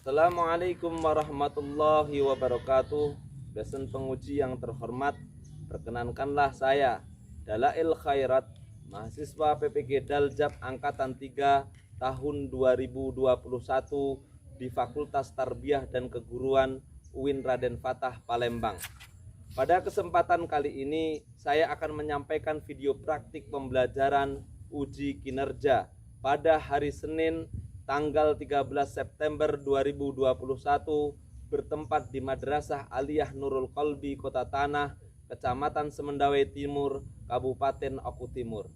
Assalamualaikum warahmatullahi wabarakatuh. Dosen penguji yang terhormat, perkenankanlah saya Dalail Khairat, mahasiswa PPG Daljab Angkatan 3 tahun 2021 di Fakultas Tarbiyah dan Keguruan UIN Raden Fatah Palembang. Pada kesempatan kali ini saya akan menyampaikan video praktik pembelajaran uji kinerja pada hari Senin tanggal 13 September 2021 bertempat di Madrasah Aliyah Nurul Qalbi Kota Tanah, Kecamatan Semendawai Timur, Kabupaten Oku Timur.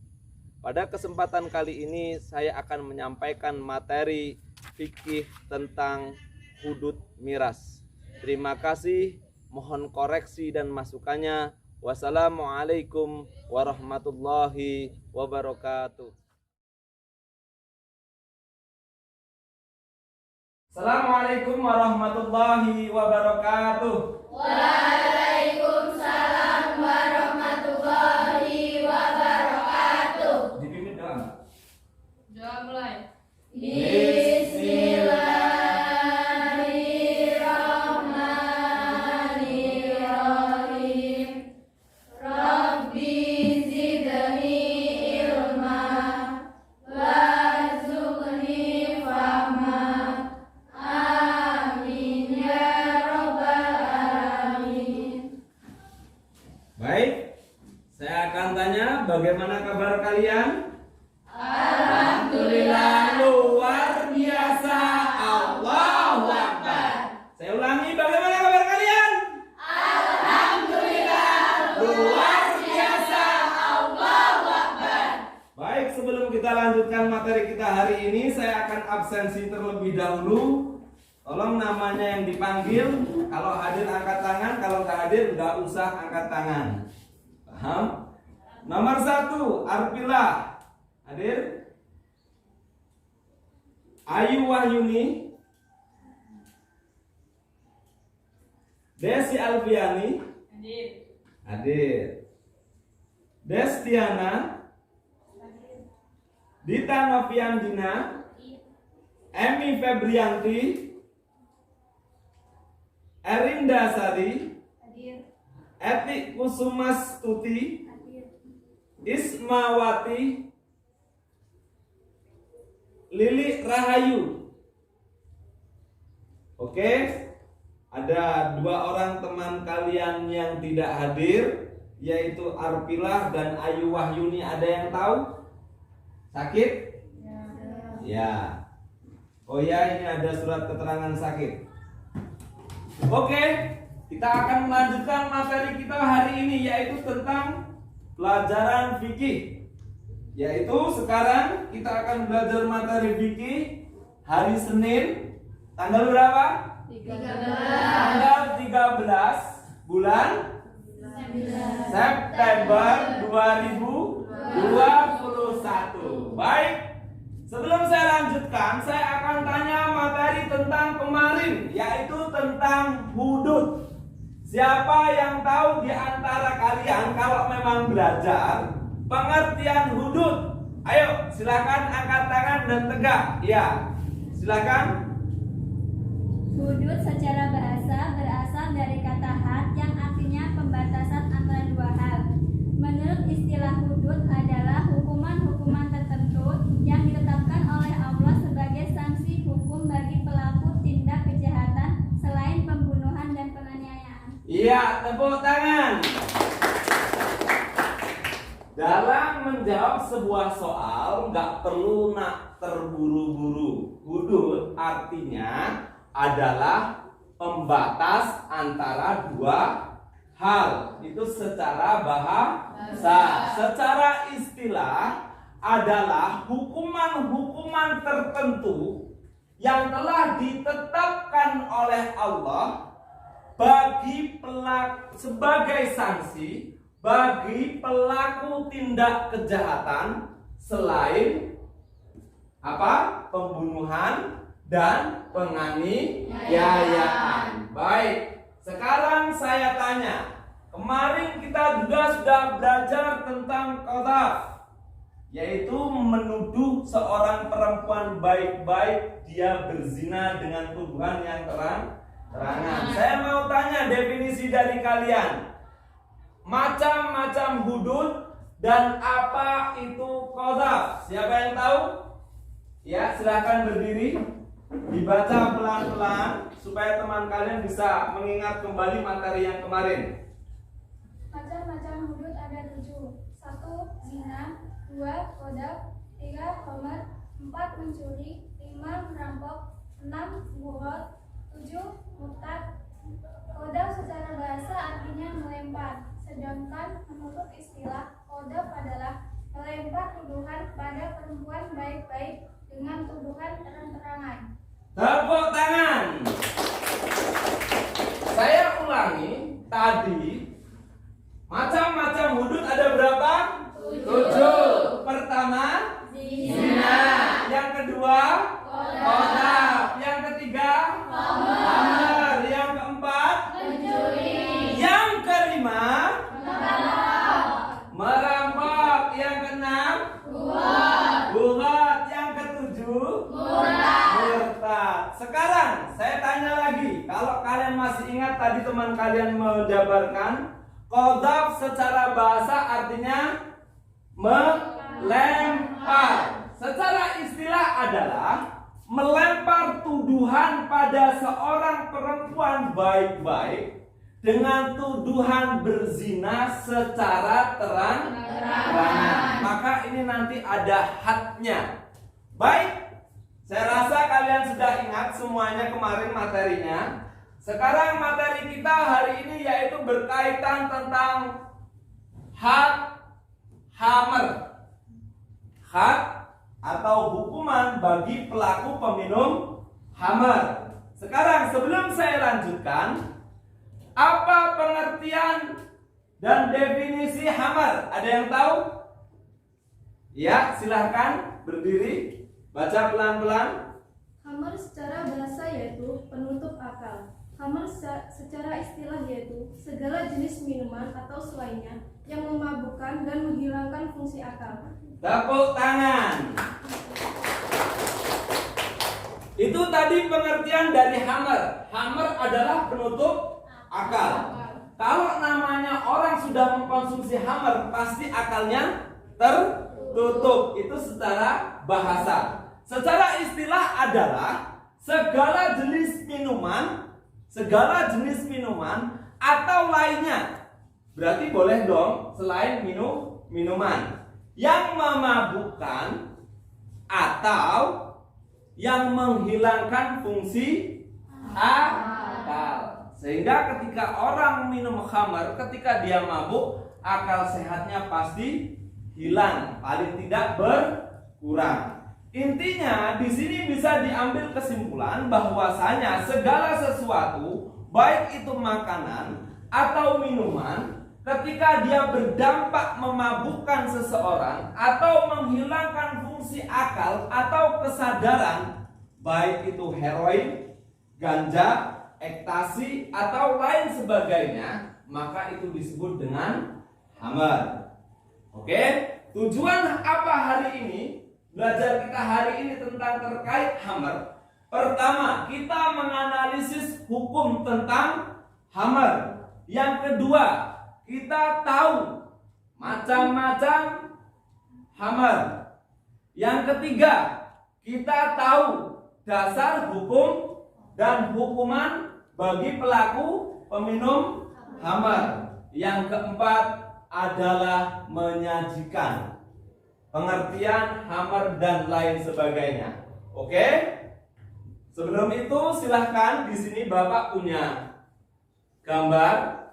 Pada kesempatan kali ini saya akan menyampaikan materi fikih tentang hudud miras. Terima kasih, mohon koreksi dan masukannya. Wassalamualaikum warahmatullahi wabarakatuh. Assalamualaikum warahmatullahi wabarakatuh. Waalaikumsalam warahmatullahi wabarakatuh. Dipimpin doa. Doa mulai. Bismillahirrahmanirrahim. Rabbi zidni ilma warzuqni fahma. Amin ya rabbal alamin. Baik, saya akan tanya bagaimana kabar kalian? Alhamdulillah Luar biasa. Allahu Akbar. Saya ulangi, bagaimana kabar kalian? Alhamdulillah Luar biasa. Allahu Akbar. Baik, sebelum kita lanjutkan materi kita hari ini, saya akan absensi terlebih dahulu. Tolong namanya yang dipanggil. Kalau hadir angkat tangan, kalau nggak hadir nggak usah angkat tangan. Paham? Nomor 1, Arpila. Hadir. Ayu Wahyuni. Desi Alfiani. Hadir. Hadir. Destiana. Dita Noviandina. Emi Febrianti. Erinda Sari. Hadir. Eti Kusumas Tuti. Hadir. Ismawati. Lili Rahayu. Oke, ada 2 orang teman kalian yang tidak hadir, yaitu Arpilah dan Ayu Wahyuni. Ada yang tahu? Sakit? Ya. Oh ya, ini ada surat keterangan sakit. Oke, kita akan melanjutkan materi kita hari ini, yaitu tentang pelajaran fikih. Yaitu sekarang kita akan belajar materi fikih hari Senin tanggal berapa? 13. Tanggal 13 bulan September 2021. Baik, sebelum saya lanjutkan, saya akan tanya materi tentang kemarin, yaitu tentang hudud. Siapa yang tahu di antara kalian kalau memang belajar pengertian hudud? Ayo, silakan angkat tangan dan tegak. Ya, silakan. Hudud secara bahasa berasal dari kata had yang artinya pembatasan antara 2 hal. Menurut istilah hudud adalah hukuman-hukuman tertentu yang ditetapkan oleh Allah sebagai sanksi hukum bagi pelaku tindak kejahatan selain pembunuhan dan penganiayaan. Iya, tepuk tangan. Dalam menjawab sebuah soal nggak perlu nak terburu-buru. Hudud artinya adalah pembatas antara 2 hal. Itu secara bahasa. Secara istilah adalah hukuman-hukuman tertentu yang telah ditetapkan oleh Allah bagi pelaku sebagai sanksi bagi pelaku tindak kejahatan selain apa? Pembunuhan dan penganiayaan. Baik, sekarang saya tanya. Kemarin kita juga sudah belajar tentang qadhaf, yaitu menuduh seorang perempuan baik-baik dia berzina dengan tuduhan yang terang-terangan. Saya mau tanya definisi dari kalian. Macam-macam hudud dan apa itu qadzaf? Siapa yang tahu? Ya, silakan berdiri. Dibaca pelan-pelan supaya teman kalian bisa mengingat kembali materi yang kemarin. Macam-macam hudud ada 7. 1. Zina, 2. Qadzaf, 3. Khamar, 4. Mencuri, 5. Merampok, 6. Bughal, 7. Murtad. Qadzaf secara bahasa artinya melempar, sedangkan menurut istilah qadzaf adalah melempar tuduhan pada perempuan baik-baik dengan tuduhan terang-terangan. Tepuk tangan. Saya ulangi tadi. Macam-macam hudud ada berapa? 7. Pertama, Zina. yang kedua, qadzaf. Yang ketiga, khamar. Yang keempat, Mencuri. yang kelima, merampok. Yang keenam, bughal. Yang ketujuh, murtad. Sekarang saya tanya lagi, kalau kalian masih ingat tadi teman kalian menjabarkan qadzaf secara bahasa artinya melempar. Secara istilah adalah melempar tuduhan pada seorang perempuan baik-baik dengan tuduhan berzina secara terang-terangan. Maka ini nanti ada hadnya. Baik, saya rasa kalian sudah ingat semuanya kemarin materinya. Sekarang materi kita hari ini yaitu berkaitan tentang had hamar. Had atau hukuman bagi pelaku peminum hamar. Sekarang sebelum saya lanjutkan, apa pengertian dan definisi hamar? Ada yang tahu? Ya, silahkan berdiri, baca pelan-pelan. Khamar secara bahasa yaitu penutup akal. Khamar secara istilah yaitu segala jenis minuman atau selainnya yang memabukkan dan menghilangkan fungsi akal. Tepuk tangan. Itu tadi pengertian dari hamar. Hamar adalah penutup akal. Kalau namanya orang sudah mengkonsumsi hamar, pasti akalnya tertutup. Itu secara bahasa. Secara istilah adalah segala jenis minuman atau lainnya. Berarti boleh dong selain minuman yang memabukkan atau yang menghilangkan fungsi akal. Sehingga ketika orang minum khamar, ketika dia mabuk, akal sehatnya pasti hilang, paling tidak berkurang. Intinya di sini bisa diambil kesimpulan bahwasanya segala sesuatu, baik itu makanan atau minuman, ketika dia berdampak memabukkan seseorang atau menghilangkan fungsi akal atau kesadaran, baik itu heroin, ganja, ekstasi atau lain sebagainya, maka itu disebut dengan hamar. Oke, tujuan apa hari ini? Belajar kita hari ini tentang terkait hamar. Pertama, kita menganalisis hukum tentang hamar. Yang kedua, kita tahu macam-macam hamar. Yang ketiga, kita tahu dasar hukum dan hukuman bagi pelaku peminum hamar. Yang keempat adalah menyajikan pengertian hamar dan lain sebagainya. Oke? Sebelum itu silahkan, di sini Bapak punya gambar.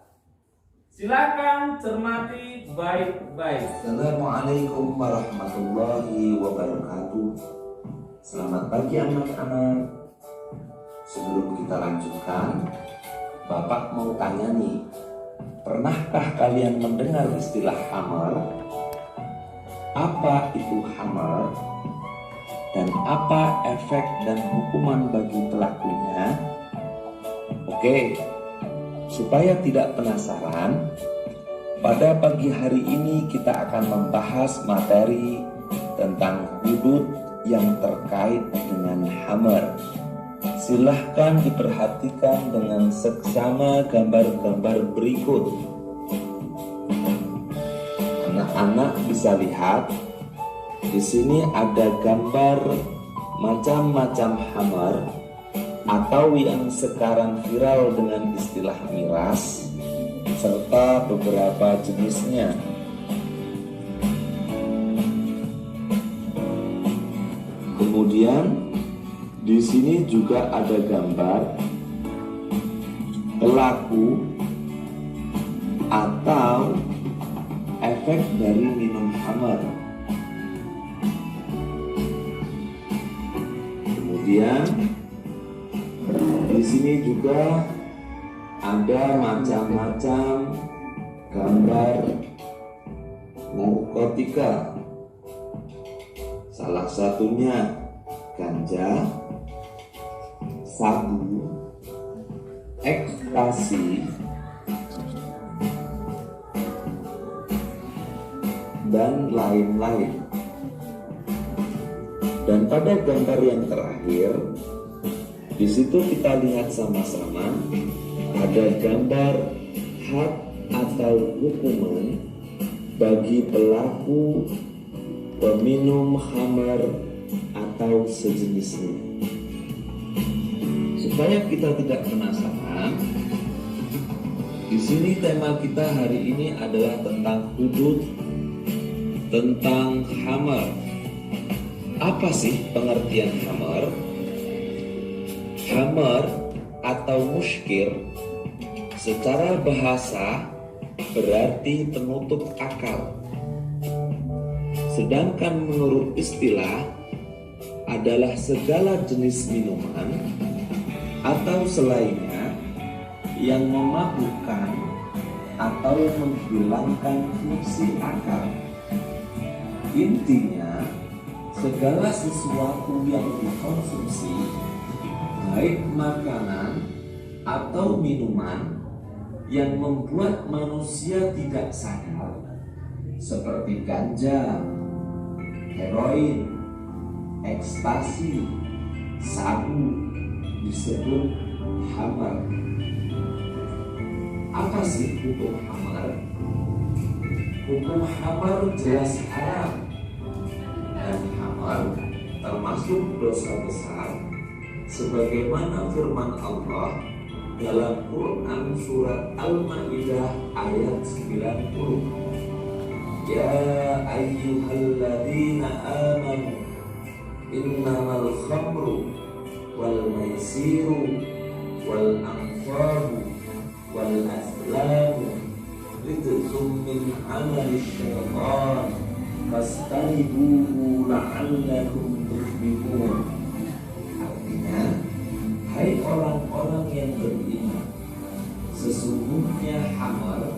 Silakan cermati baik-baik. Assalamualaikum warahmatullahi wabarakatuh. Selamat pagi anak-anak. Sebelum kita lanjutkan, Bapak mau tanya nih, pernahkah kalian mendengar istilah hamar? Apa itu hamar? Dan apa efek dan hukuman bagi pelakunya? Oke. Supaya tidak penasaran, pada pagi hari ini kita akan membahas materi tentang hudud yang terkait dengan khamar. Silahkan diperhatikan dengan seksama gambar-gambar berikut. Anak-anak bisa lihat di sini ada gambar macam-macam khamar atau yang sekarang viral dengan istilah miras serta beberapa jenisnya. Kemudian di sini juga ada gambar pelaku atau efek dari minum khamar. Kemudian di sini juga ada macam-macam gambar narkotika. Salah satunya ganja, sabu, ekstasi, dan lain-lain. Dan pada gambar yang terakhir, di situ kita lihat sama-sama ada gambar had atau hukuman bagi pelaku peminum khamar atau sejenisnya. Supaya kita tidak penasaran, di sini tema kita hari ini adalah tentang hudud, tentang khamar. Apa sih pengertian khamar? Khamar atau muskir secara bahasa berarti penutup akal. Sedangkan menurut istilah adalah segala jenis minuman atau selainnya yang memabukkan atau menghilangkan fungsi akal. Intinya, segala sesuatu yang dikonsumsi, baik makanan atau minuman, yang membuat manusia tidak sadar, seperti ganja, heroin, ekstasi, sabu, disebut khamar. Apa sih hukum khamar? Hukum khamar jelas haram, dan khamar termasuk dosa besar, sebagaimana firman Allah dalam Quran surat Al-Maidah ayat 90. Ya ayyuhalladzina amanu innamal khamru wal maisiru wal ansabu wal azlamu rijzum min amali syaitan fastanibuhu la'allakum tuflihun. Artinya, hai orang-orang yang beriman, sesungguhnya khamar,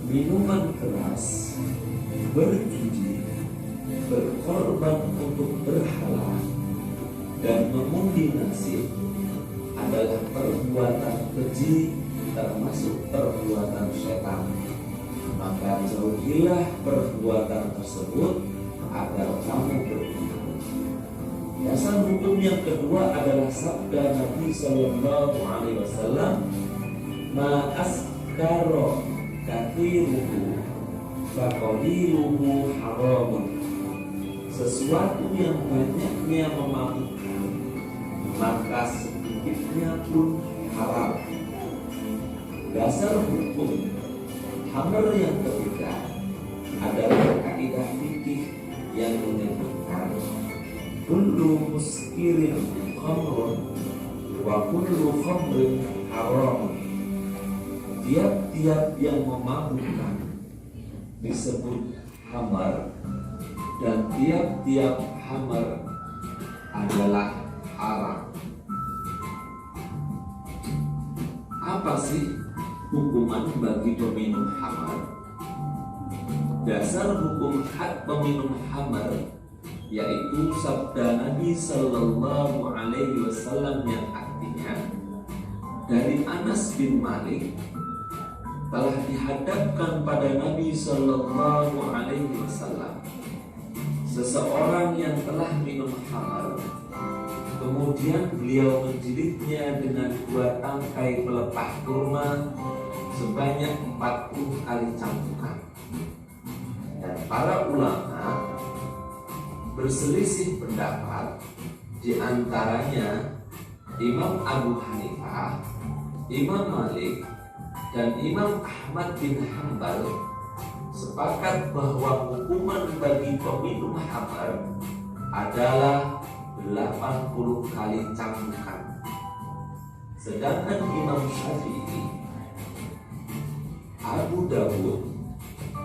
minuman keras, berjudi, berkorban untuk berhala, dan mengundi nasib adalah perbuatan keji, termasuk perbuatan setan. Maka jauhilah perbuatan tersebut agar kamu beriman. Dasar hukum yang kedua adalah sabda Nabi Sallallahu Alaihi Wasallam, ma askaro kathiruhu faqaliluhu haramun. Sesuatu yang banyaknya memabukkan, maka sedikitnya pun haram. Dasar hukum khamar yang ketiga adalah kaidah fikih yang menyebutkan kullu muskirin khamrun wa kullu khamrin haram. Tiap-tiap yang memabukkan disebut khamar, dan tiap-tiap khamar adalah haram. Apa sih hukuman bagi peminum khamar? Dasar hukum had peminum khamar yaitu sabda Nabi Sallallahu Alaihi Wasallam yang artinya, dari Anas bin Malik, telah dihadapkan pada Nabi Sallallahu Alaihi Wasallam seseorang yang telah minum khamar, kemudian beliau menjilidnya dengan 2 tangkai pelepah kurma sebanyak 40 kali cambukan. Dan para ulama berselisih pendapat, di antaranya Imam Abu Hanifah, Imam Malik, dan Imam Ahmad bin Hanbal sepakat bahwa hukuman bagi peminum khamar adalah 80 kali cambukan. Sedangkan Imam Syafi'i, Abu Dawud,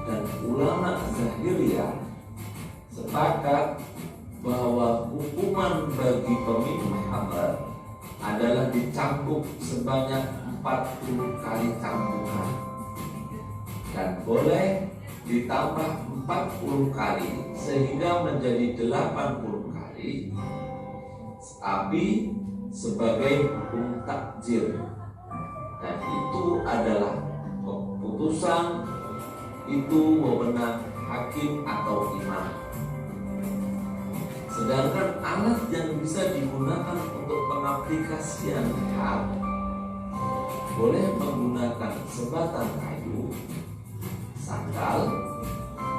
dan ulama Zahiriyah sepakat bahwa hukuman bagi peminum khamar adalah dicambuk sebanyak 40 kali cambukan dan boleh ditambah 40 kali sehingga menjadi 80 kali, tapi sebagai hukum takjir, dan itu adalah keputusan itu wewenang hakim atau imam. Sedangkan alat yang bisa digunakan untuk pengaplikasian had boleh menggunakan sebatang kayu, sandal,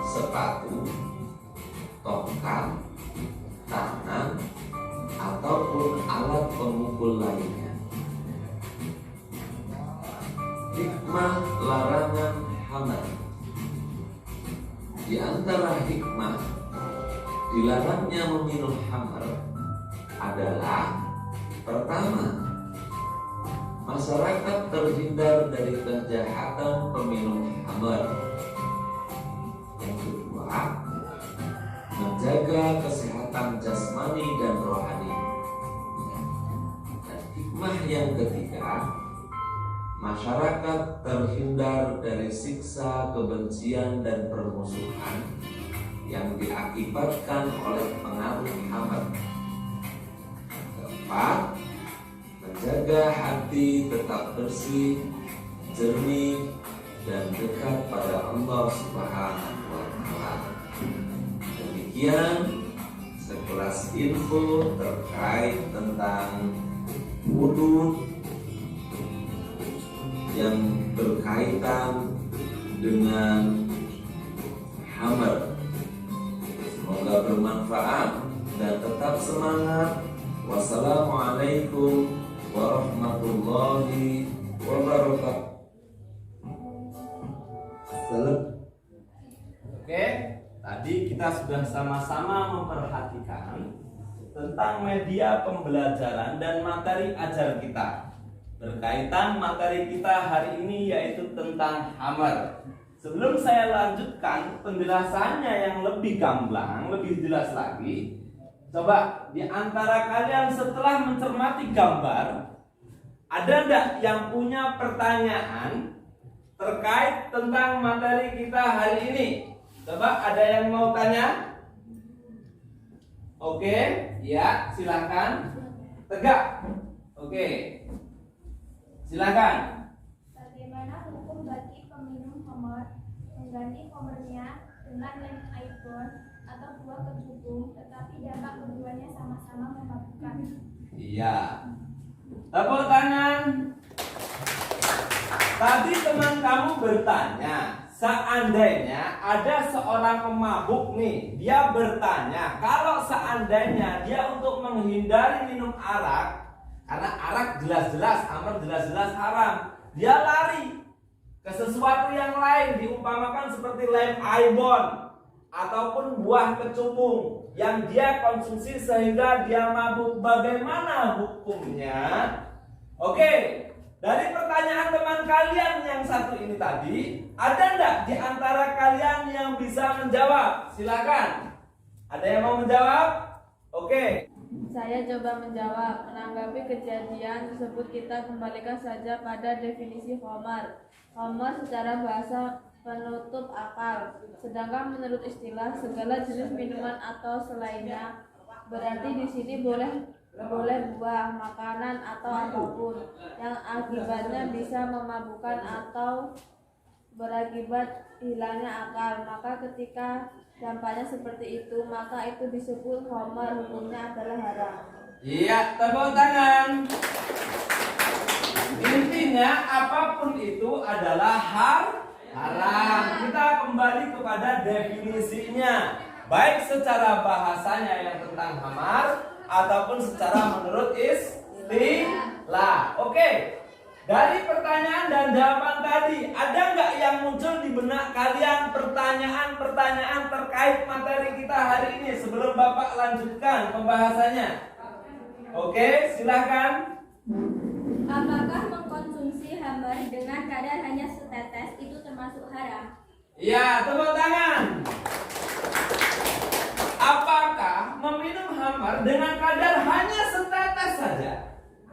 sepatu, tongkat, tangan, ataupun alat pemukul lainnya. Hikmah larangan khamar. Di antara hikmah dilarangnya meminum khamar adalah: pertama, masyarakat terhindar dari kejahatan peminum khamar. Yang kedua, menjaga kesehatan jasmani dan rohani. Dan hikmah yang ketiga, masyarakat terhindar dari siksa, kebencian, dan permusuhan yang diakibatkan oleh pengaruh khamar. Keempat, menjaga hati tetap bersih, jernih, dan dekat pada Allah Subhanahu wa Ta'ala. Demikian sekelas info terkait tentang hudud yang berkaitan dengan khamar. Semoga bermanfaat dan tetap semangat. Wassalamualaikum warahmatullahi wabarakatuh. Oke, tadi kita sudah sama-sama memperhatikan tentang media pembelajaran dan materi ajar kita. Berkaitan materi kita hari ini yaitu tentang khamar. Sebelum saya lanjutkan penjelasannya yang lebih gamblang, lebih jelas lagi, coba di antara kalian setelah mencermati gambar, ada enggak yang punya pertanyaan terkait tentang materi kita hari ini? Coba ada yang mau tanya? Oke, ya silakan. Tegak. Oke, silakan. Bagaimana hukum bagi peminum khamar mengganti khamrnya dengan lem iPhone atau buah kecubung, tetapi dampak keduanya sama-sama memabukkan? Iya. Tepuk tangan. Tadi teman kamu bertanya, seandainya ada seorang pemabuk nih, dia bertanya, kalau seandainya dia untuk menghindari minum arak, karena arak jelas-jelas, khamar jelas-jelas haram, dia lari ke sesuatu yang lain, diumpamakan seperti lem iPhone ataupun buah kecubung yang dia konsumsi sehingga dia mabuk. Bagaimana hukumnya? Oke, dari pertanyaan teman kalian yang satu ini tadi, ada enggak di antara kalian yang bisa menjawab? Silakan. Ada yang mau menjawab? Oke. Saya coba menjawab. Menanggapi kejadian tersebut, kita kembalikan saja pada definisi khamar. Khamar secara bahasa penutup akal. Sedangkan menurut istilah, segala jenis minuman atau selainnya. Berarti di sini boleh buah, makanan atau apapun yang akibatnya bisa memabukkan atau berakibat hilangnya akal. Maka ketika dampaknya seperti itu, maka itu disebut khamar, hukumnya adalah haram. Iya, tepuk tangan. Intinya apapun itu adalah haram. Kita kembali kepada definisinya, baik secara bahasanya yang tentang khamar ataupun secara menurut istilah. Oke. Dari pertanyaan dan jawaban tadi, ada nggak yang muncul di benak kalian pertanyaan-pertanyaan terkait materi kita hari ini sebelum Bapak lanjutkan pembahasannya? Oke, silahkan. Apakah mengkonsumsi khamar dengan kadar hanya setetes itu termasuk haram? Ya, tepuk tangan. Apakah meminum khamar dengan kadar hanya setetes saja?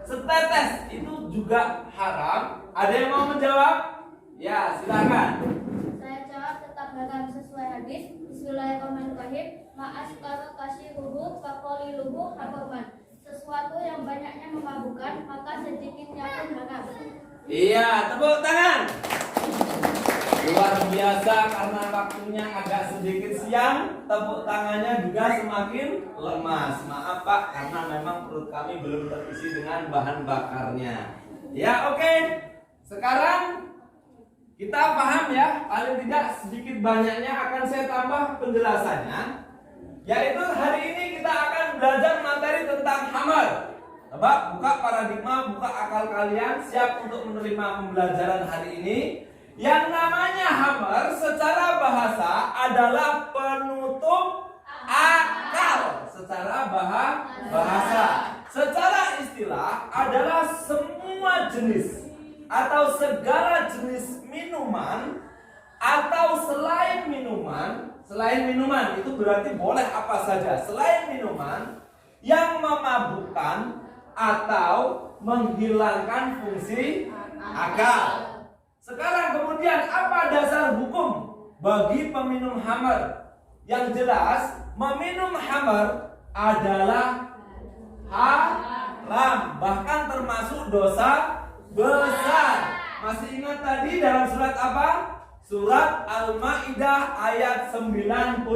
Setetes itu juga haram? Ada yang mau menjawab? Ya, silakan. Saya jawab tetap haram sesuai hadis. Bismillahirrahmanirrahim. Ma'as kalau kasih ruhu fakoliluhu haroman. Sesuatu yang banyaknya memabukkan, maka sedikitnya pun haram. Iya, tepuk tangan. Luar biasa, karena waktunya agak sedikit siang, tepuk tangannya juga semakin lemas. Maaf Pak, karena memang perut kami belum terisi dengan bahan bakarnya. Ya, oke. Sekarang kita paham ya, paling tidak sedikit banyaknya akan saya tambah penjelasannya. Yaitu hari ini kita akan belajar materi tentang khamar. Coba buka paradigma, buka akal kalian, siap untuk menerima pembelajaran hari ini. Yang namanya khamar secara bahasa adalah penutup akal. Secara bahasa. Secara istilah adalah semua jenis atau segala jenis minuman atau selain minuman. Selain minuman itu berarti boleh apa saja. Selain minuman yang memabukkan atau menghilangkan fungsi akal. Sekarang kemudian apa dasar hukum bagi peminum khamar? Yang jelas meminum khamar adalah haram, bahkan termasuk dosa besar. Masih ingat tadi dalam surat apa? Surat Al-Maidah ayat 90.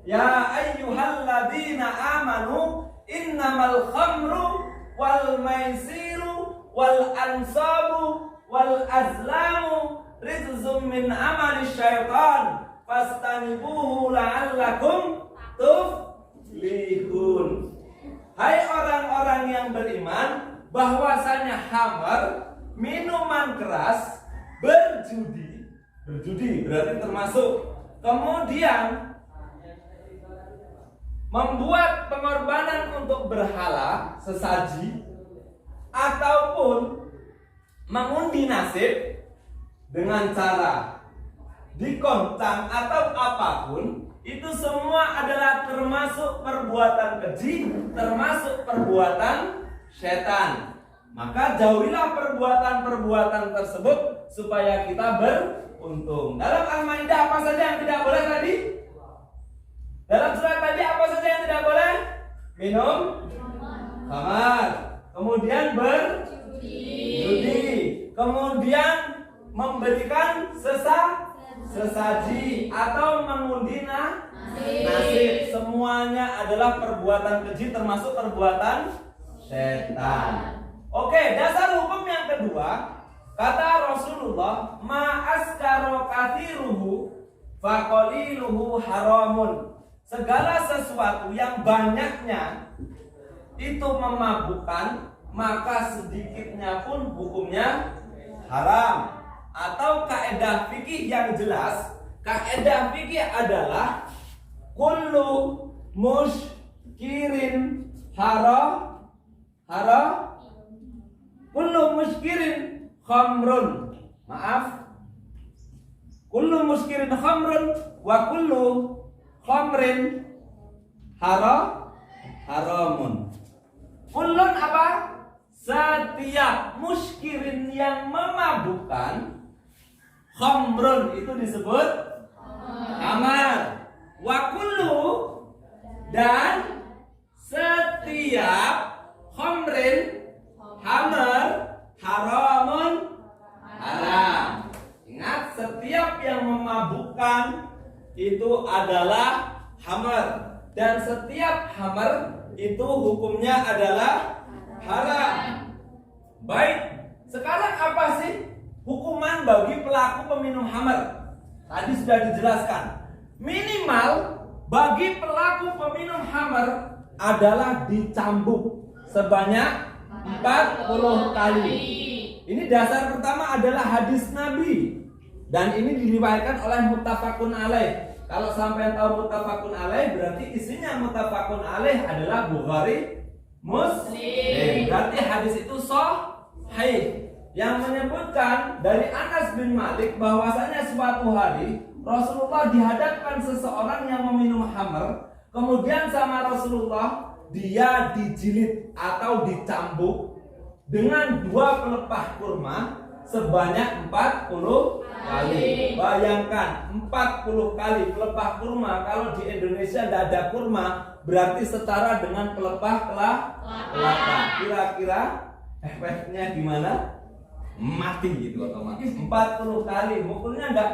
Ya ayyuhalladzina amanu innamal khamru wal maisiru wal ansabu wal azlamu rizqum min amali syaitan fastanibuhu la'allakum tuflihun. Hai orang-orang yang beriman, bahwasanya khamar, minuman keras, berjudi berarti termasuk, kemudian membuat pengorbanan untuk berhala, sesaji, ataupun mengundi nasib dengan cara dikoncang atau apapun, itu semua adalah termasuk perbuatan keji, termasuk perbuatan setan. Maka jauhilah perbuatan-perbuatan tersebut supaya kita beruntung. Dalam Al-Maidah apa saja yang tidak boleh tadi? Dalam surat tadi apa saja yang tidak boleh? Minum khamar, kemudian berjudi, kemudian memberikan sesaji atau mengundi nasib. Semuanya adalah perbuatan keji, termasuk perbuatan setan. Oke, dasar hukum yang kedua, kata Rasulullah, ma'askaro kathiruhu faqaliluhu haramun. Segala sesuatu yang banyaknya itu memabukkan, maka sedikitnya pun hukumnya haram. Atau kaidah fikih yang jelas, kaidah fikih adalah kullu muskirin kullu muskirin khamrun. Maaf. Kullu muskirin khamrun wa kullu khamrin haramun. Kullun apa? Setiap muskirin yang memabukkan, khamrun itu disebut khamar. Wa kullu, dan setiap khamrin, khamar, haramun, haram. Ingat, setiap itu adalah hamar, dan setiap hamar itu hukumnya adalah haram. Baik, sekarang apa sih hukuman bagi pelaku peminum hamar? Tadi sudah dijelaskan. Minimal bagi pelaku peminum hamar adalah dicambuk sebanyak 40 kali. Ini dasar pertama adalah hadis Nabi, dan ini diriwayatkan oleh muttafaqun alaih. Kalau sampai tahu muttafaqun alaih, berarti isinya muttafaqun alaih adalah Bukhari Muslim. Berarti hadis itu sahih, yang menyebutkan dari Anas bin Malik bahwasanya suatu hari Rasulullah dihadapkan seseorang yang meminum khamr, kemudian sama Rasulullah dia dijilid atau dicambuk dengan 2 pelepah kurma sebanyak 40 kali. Bayangkan 40 kali pelepah kurma, kalau di Indonesia tidak ada kurma berarti setara dengan pelepah kelapa. Kira-kira efeknya gimana? Mati gitu otomatis. 40 kali mukulnya enggak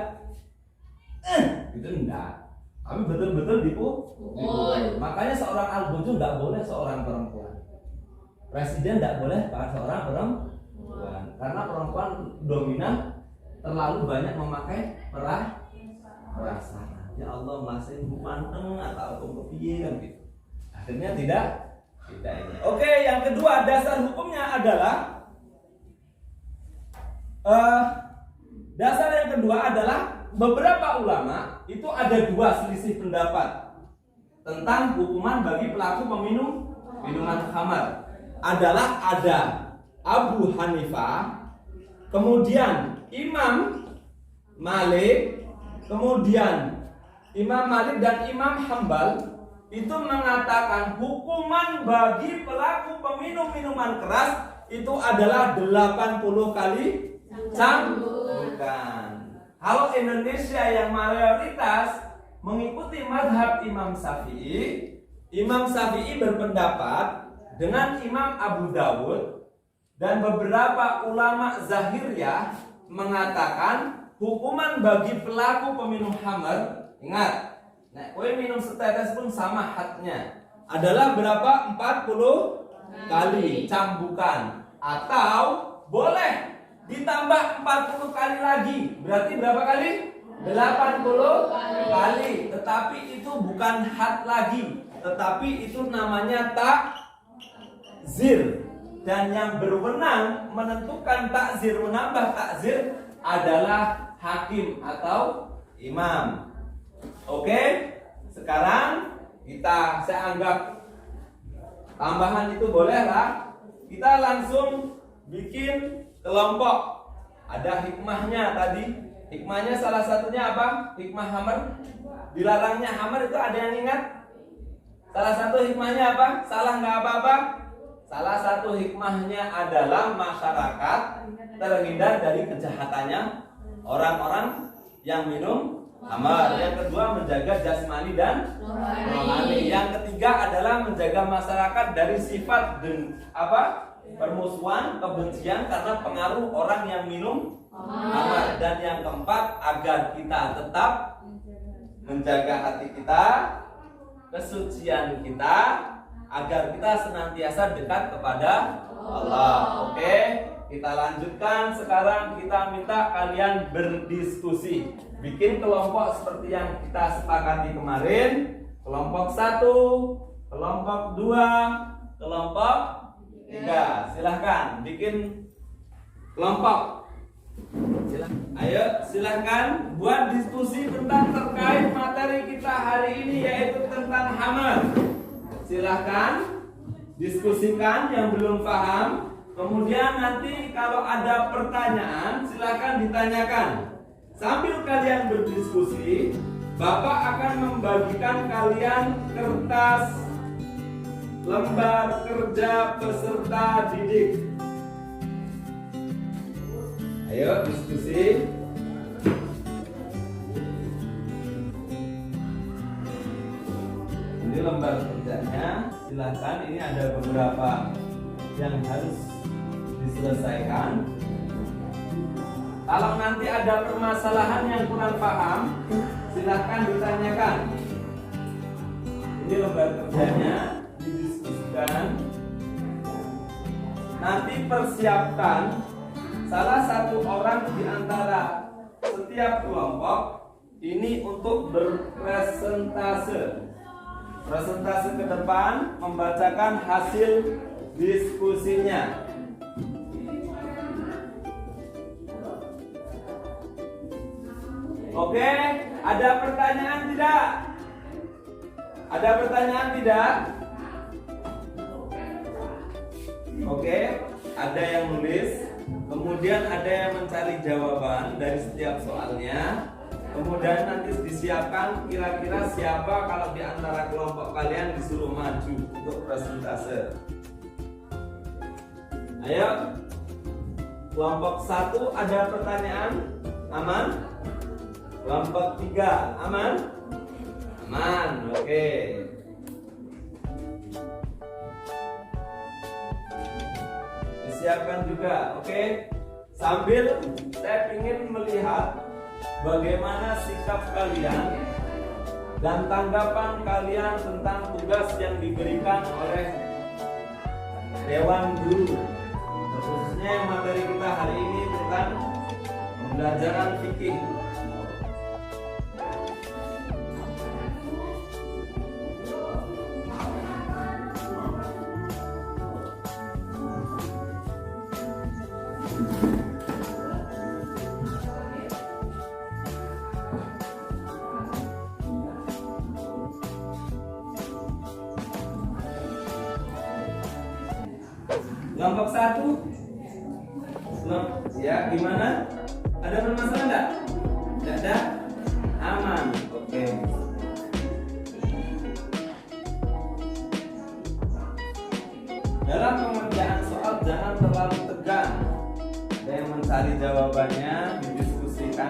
gitu enggak. Tapi betul-betul dipukul. Makanya seorang al-bojo enggak boleh seorang perempuan. Presiden enggak boleh seorang perempuan. Karena perempuan dominan, terlalu banyak memakai perasaan. Ya Allah, masih manteng atau kepiye kan gitu. Akhirnya tidak ini. Oke, yang kedua dasar hukumnya adalah dasar yang kedua adalah beberapa ulama itu ada 2 selisih pendapat tentang hukuman bagi pelaku minuman khamar. Adalah ada Abu Hanifah, kemudian Imam Malik, kemudian Imam Malik dan Imam Hambal itu mengatakan hukuman bagi pelaku peminum minuman keras itu adalah 80 kali cambukan. Kalau Indonesia yang mayoritas mengikuti mazhab Imam Syafi'i, Imam Syafi'i berpendapat dengan Imam Abu Dawud dan beberapa ulama Zahiriyah mengatakan hukuman bagi pelaku peminum khamr, ingat, nek kowe minum setetes pun sama hadnya, adalah berapa? 40 kali cambukan, atau boleh ditambah 40 kali lagi. Berarti berapa kali? 80 kali. Tetapi itu bukan had lagi, tetapi itu namanya takzir. Dan yang berwenang menentukan takzir, menambah takzir adalah hakim atau imam. Oke, sekarang saya anggap tambahan itu boleh lah. Kita langsung bikin kelompok. Ada hikmahnya tadi. Hikmahnya salah satunya apa? Hikmah hamar. Dilarangnya hamar itu ada yang ingat? Salah satu hikmahnya apa? Salah nggak apa-apa? Salah satu hikmahnya adalah masyarakat terhindar dari kejahatannya orang-orang yang minum khamar. Yang kedua, menjaga jasmani dan rohani. Yang ketiga adalah menjaga masyarakat dari sifat permusuhan, kebencian karena pengaruh orang yang minum khamar. Dan yang keempat, agar kita tetap menjaga hati kita, kesucian kita, agar kita senantiasa dekat kepada Allah. Oke, kita lanjutkan. Sekarang kita minta kalian berdiskusi. Bikin kelompok seperti yang kita sepakati kemarin. Kelompok 1, kelompok 2, kelompok 3. Silahkan bikin kelompok. Ayo silahkan buat diskusi tentang terkait materi kita hari ini, yaitu tentang khamar. Silahkan diskusikan yang belum paham. Kemudian nanti kalau ada pertanyaan silahkan ditanyakan. Sambil kalian berdiskusi, Bapak akan membagikan kalian kertas lembar kerja peserta didik. Ayo diskusi. Ini lembar kerjanya, silahkan. Ini ada beberapa yang harus diselesaikan. Kalau nanti ada permasalahan yang kurang paham, silahkan ditanyakan. Ini lembar kerjanya, didiskusikan. Nanti persiapkan salah satu orang di antara setiap kelompok ini untuk berpresentase. Presentase ke depan, membacakan hasil diskusinya. Oke, ada pertanyaan tidak? Ada pertanyaan tidak? Oke, ada yang nulis, kemudian ada yang mencari jawaban dari setiap soalnya. Kemudian nanti disiapkan kira-kira siapa kalau di antara kelompok kalian disuruh maju untuk presentase. Ayo, kelompok 1 ada pertanyaan? Aman? Kelompok 3 aman? Aman, oke. Disiapkan juga, oke. Sambil saya ingin melihat bagaimana sikap kalian dan tanggapan kalian tentang tugas yang diberikan oleh Dewan Guru. Khususnya yang materi kita hari ini tentang pembelajaran fikih. Kelompok 1 ya, gimana? Ada permasalahan enggak? Tidak ada? Aman, oke. Dalam pengerjaan soal jangan terlalu tegang. Ada yang mencari jawabannya, didiskusikan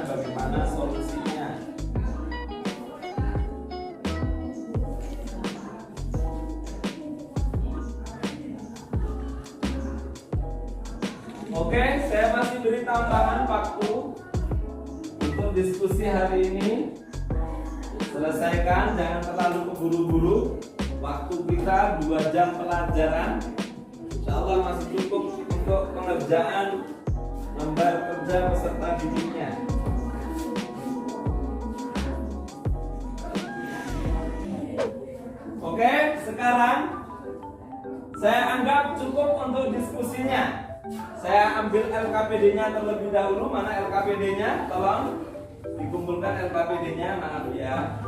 bagaimana solusinya. Oke, saya masih beri tambahan waktu untuk diskusi hari ini. Selesaikan, jangan terlalu keburu-buru. Waktu kita 2 jam pelajaran. Insya Allah masih cukup untuk pengerjaan lembar kerja peserta didiknya. Oke, sekarang saya anggap cukup untuk diskusinya. Saya ambil LKPD-nya terlebih dahulu. Mana LKPD-nya? Tolong dikumpulkan LKPD-nya, maaf ya.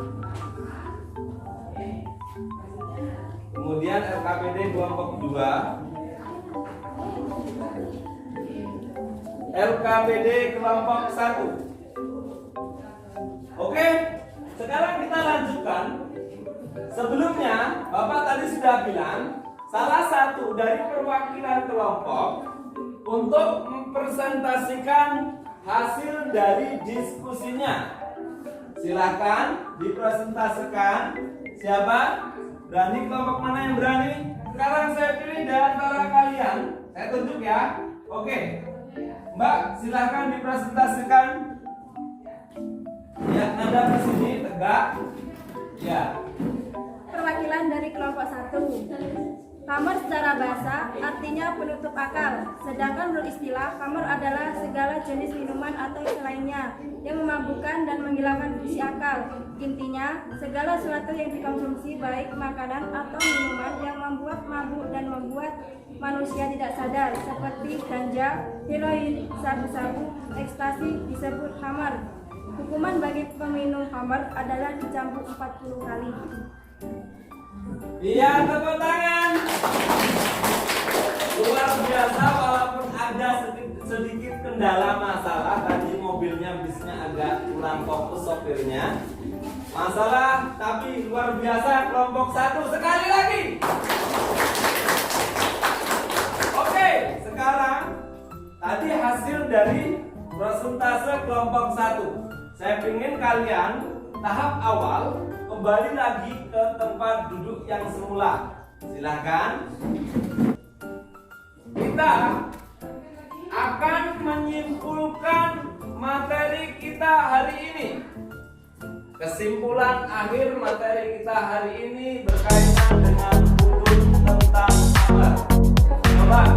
Kemudian LKPD kelompok 2, LKPD kelompok 1. Oke, sekarang kita lanjutkan. Sebelumnya Bapak tadi sudah bilang salah satu dari perwakilan kelompok untuk mempresentasikan hasil dari diskusinya. Silahkan dipresentasikan. Siapa? Berani? Kelompok mana yang berani? Sekarang saya pilih di antara kalian. Saya tunjuk ya. Oke, Mbak, silahkan dipresentasikan. Ya, nada ke sini tegak. Ya. Perwakilan dari kelompok 1. Khamr secara bahasa artinya penutup akal, sedangkan menurut istilah khamr adalah segala jenis minuman atau selainnya yang memabukkan dan menghilangkan fungsi akal. Intinya, segala sesuatu yang dikonsumsi baik makanan atau minuman yang membuat mabuk dan membuat manusia tidak sadar, seperti ganja, heroin, sabu-sabu, ekstasi disebut khamr. Hukuman bagi peminum khamr adalah dicambuk 40 kali. Iya, tepuk tangan. Luar biasa, walaupun ada sedikit kendala masalah. Tadi mobilnya bisnya agak kurang fokus sopirnya. Masalah, tapi luar biasa. Kelompok 1 sekali lagi. Oke, sekarang tadi hasil dari persentase kelompok 1. Saya ingin kalian tahap awal kembali lagi ke tempat duduk yang semula. Silahkan. Kita akan menyimpulkan materi materi kita hari ini. Kesimpulan akhir materi kita hari ini berkaitan dengan hudud tentang khamar. Coba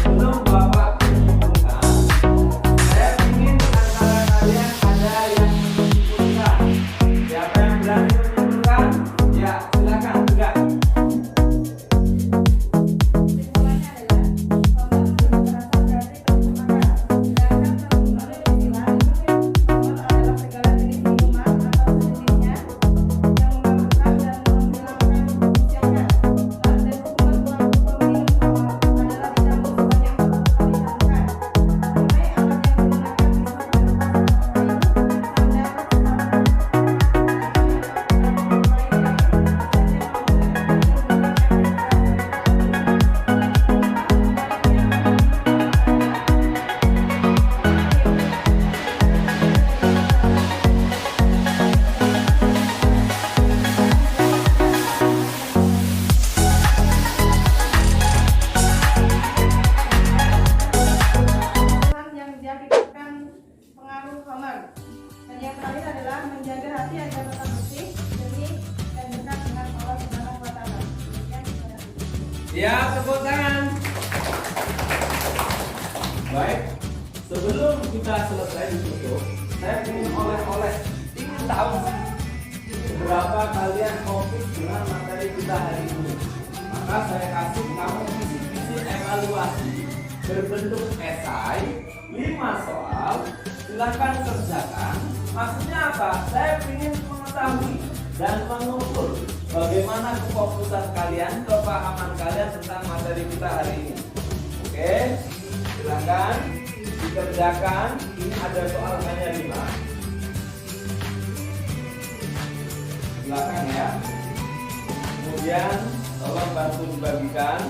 sebelum Bapak menyimpulkan, saya ingin antara kalian ada yang menyimpulkan. Siapa yang berani menyimpulkan? Ya, silakan tegak. Kesimpulannya adalah khamar berasal dari permukaan. Sedangkan menurut istilah khamar adalah segala jenis minuman atau sejenisnya yang memabukkan dan menghilangkan kebijakan. Dan hukuman pelaku peminum khamar adalah dicambuk sebanyak 1 kali cambuk. Sampai alat yang digunakan bisa yang diakibatkan pengaruh khamar. Dan yang terakhir adalah menjaga hati agar tetap bersih, jernih, dan dekat dengan Allah Subhanahu wa Ta'ala. Demikian, terima kasih. Ya, tepuk tangan. Baik, sebelum kita selesai ditutup, saya ingin oleh-oleh, ingin tahu berapa kalian fokus dengan materi kita hari ini. Maka saya kasih kamu visi evaluasi berbentuk esai 5 soal. Silakan kerjakan. Maksudnya apa? Saya ingin mengetahui dan mengukur bagaimana kefokusan kalian, kepahaman kalian tentang materi kita hari ini. Oke, silakan dikerjakan. Ini ada soal hanya 5. Silakan ya. Kemudian tolong bantu dibagikan.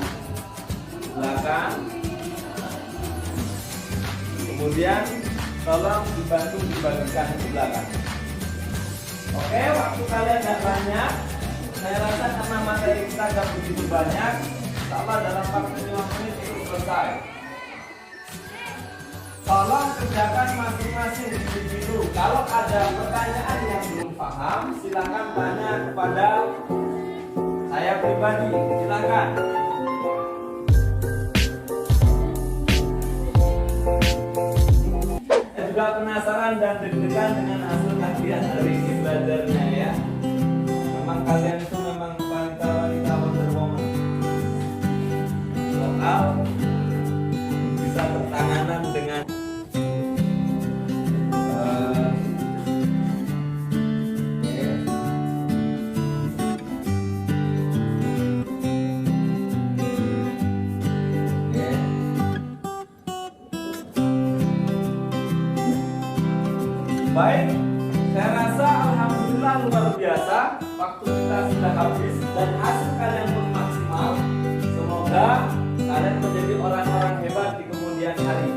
Silakan. Kemudian tolong dibantu dibagikan ke belakang. Oke, waktu kalian gak banyak. Saya rasa karena materi kita gak begitu banyak, sama dalam waktu 5 menit itu selesai. Tolong kerjakan masing-masing individu. Kalau ada pertanyaan yang belum paham, silakan tanya kepada saya pribadi. Silakan. Saya juga penasaran dan deg-degan dengan hasil kalian hari ini belajarnya ya. Memang kalian itu memang wanita-wanita Wonder Woman. Soal bisa bertanganan dengan baik, saya rasa alhamdulillah luar biasa. Waktu kita sudah habis dan hasil kalian pun maksimal. Semoga kalian menjadi orang-orang hebat di kemudian hari.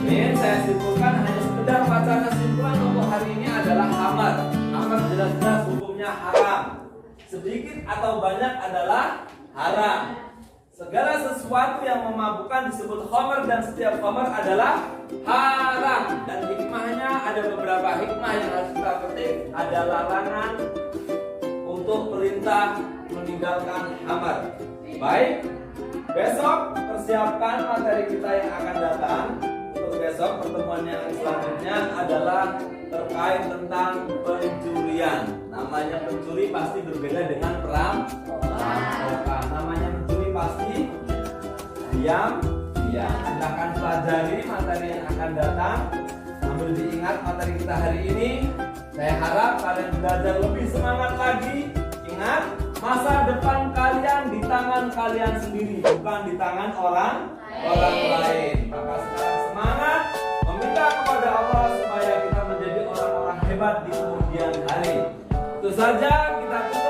Ini saya simpulkan hanya sekedar baca kesimpulan untuk hari ini adalah khamar. Khamar jelas-jelas hukumnya haram. Sedikit atau banyak adalah haram. Segala sesuatu yang memabukkan disebut khamar dan setiap khamar adalah haram. Dan hikmahnya ada beberapa hikmah yang harus kita petik. Ada larangan untuk perintah meninggalkan khamar. Baik, besok persiapkan materi kita yang akan datang. Untuk besok pertemuan yang selanjutnya adalah terkait tentang pencurian. Namanya pencuri pasti berbeda dengan perampokan. Namanya pencuri pasti diam. Kita akan pelajari materi yang akan datang. Sambil diingat materi kita hari ini. Saya harap kalian belajar lebih semangat lagi. Ingat, masa depan kalian di tangan kalian sendiri, bukan di tangan orang lain. Maka sekarang semangat meminta kepada Allah supaya kita menjadi orang-orang hebat di kemudian hari. Itu saja, kita tutup